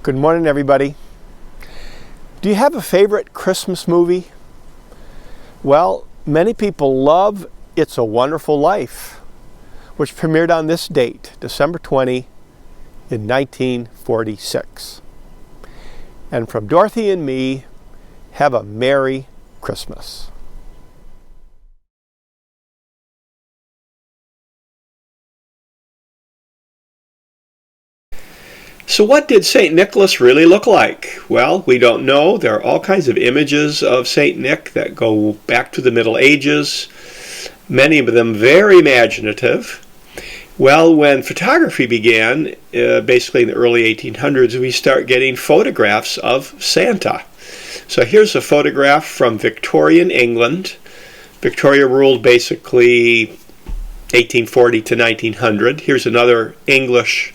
Good morning, everybody. Do you have a favorite Christmas movie? Well, many people love It's a Wonderful Life, which premiered on this date, December 20, in 1946. And from Dorothy and me, have a Merry Christmas. So what did St. Nicholas really look like? Well, we don't know. There are all kinds of images of St. Nick that go back to the Middle Ages, many of them very imaginative. Well, when photography began, basically in the early 1800s, we start getting photographs of Santa. So here's a photograph from Victorian England. Victoria ruled basically 1840 to 1900. Here's another English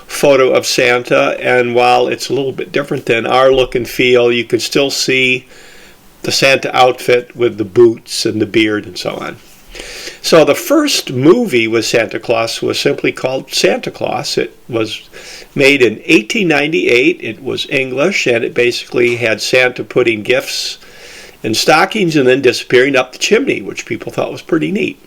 photo of Santa, and while it's a little bit different than our look and feel, you can still see the Santa outfit with the boots and the beard and so on. So the first movie with Santa Claus was simply called Santa Claus. It was made in 1898. It was English, and it basically had Santa putting gifts in stockings and then disappearing up the chimney, which people thought was pretty neat.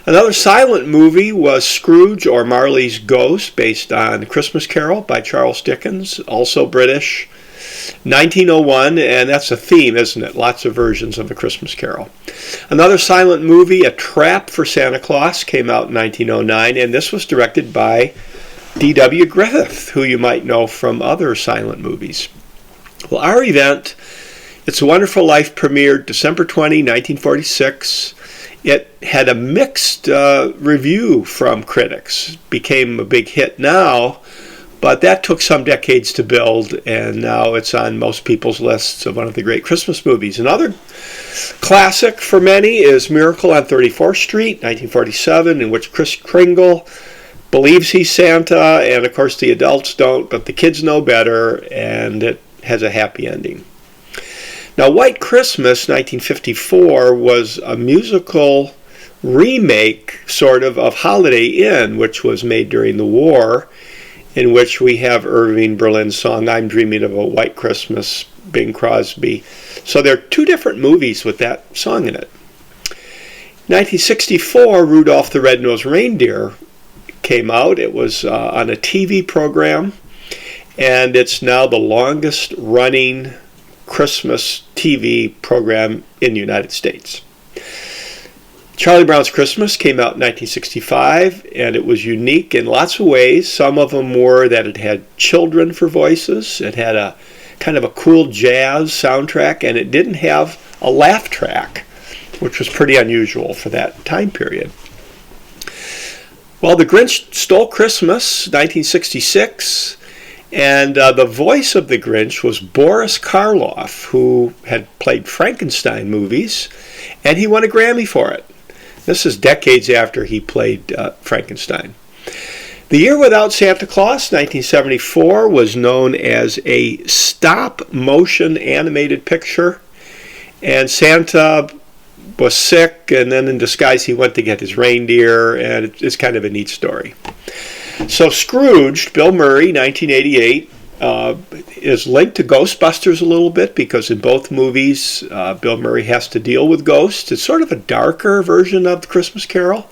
Another silent movie was Scrooge or Marley's Ghost, based on A Christmas Carol by Charles Dickens, also British, 1901, and that's a theme, isn't it? Lots of versions of A Christmas Carol. Another silent movie, A Trap for Santa Claus, came out in 1909, and this was directed by D.W. Griffith, who you might know from other silent movies. Well, our event, It's a Wonderful Life, premiered December 20, 1946. It had a mixed review from critics. Became a big hit now, but that took some decades to build, and now it's on most people's lists of one of the great Christmas movies. Another classic for many is Miracle on 34th Street, 1947, in which Kris Kringle believes he's Santa, and of course the adults don't, but the kids know better, and it has a happy ending. Now, White Christmas, 1954, was a musical remake, sort of Holiday Inn, which was made during the war, in which we have Irving Berlin's song, I'm Dreaming of a White Christmas, Bing Crosby. So there are two different movies with that song in it. 1964, Rudolph the Red-Nosed Reindeer came out. It was on a TV program, and it's now the longest running Christmas TV program in the United States. Charlie Brown's Christmas came out in 1965, and it was unique in lots of ways. Some of them were that it had children for voices, it had a kind of a cool jazz soundtrack, and it didn't have a laugh track, which was pretty unusual for that time period. Well, The Grinch Stole Christmas, 1966, and the voice of the Grinch was Boris Karloff, who had played Frankenstein movies, and he won a Grammy for it. This is decades after he played Frankenstein. The Year Without Santa Claus, 1974, was known as a stop-motion animated picture, and Santa was sick, and then in disguise he went to get his reindeer, and it's kind of a neat story. So Scrooge, Bill Murray, 1988, is linked to Ghostbusters a little bit because in both movies Bill Murray has to deal with ghosts. It's sort of a darker version of The Christmas Carol.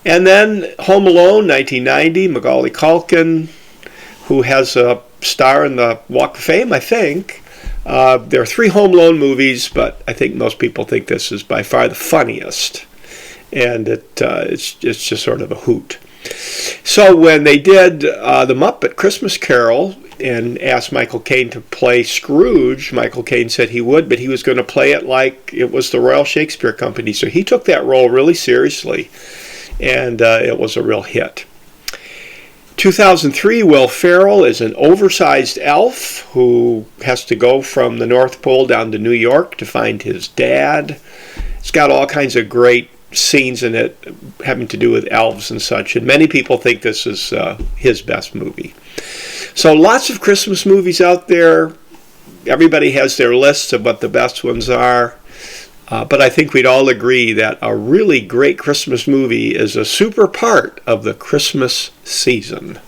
And then Home Alone, 1990, Macaulay Culkin, who has a star in the Walk of Fame, I think. There are 3 Home Alone movies, but I think most people think this is by far the funniest. And it's just sort of a hoot. So when they did the Muppet Christmas Carol and asked Michael Caine to play Scrooge, Michael Caine said he would, but he was going to play it like it was the Royal Shakespeare Company. So he took that role really seriously, and it was a real hit. 2003, Will Ferrell is an oversized elf who has to go from the North Pole down to New York to find his dad. It's got all kinds of great scenes in it having to do with elves and such, and many people think this is his best movie. So lots of Christmas movies out there. Everybody has their lists of what the best ones are, but I think we'd all agree that a really great Christmas movie is a super part of the Christmas season.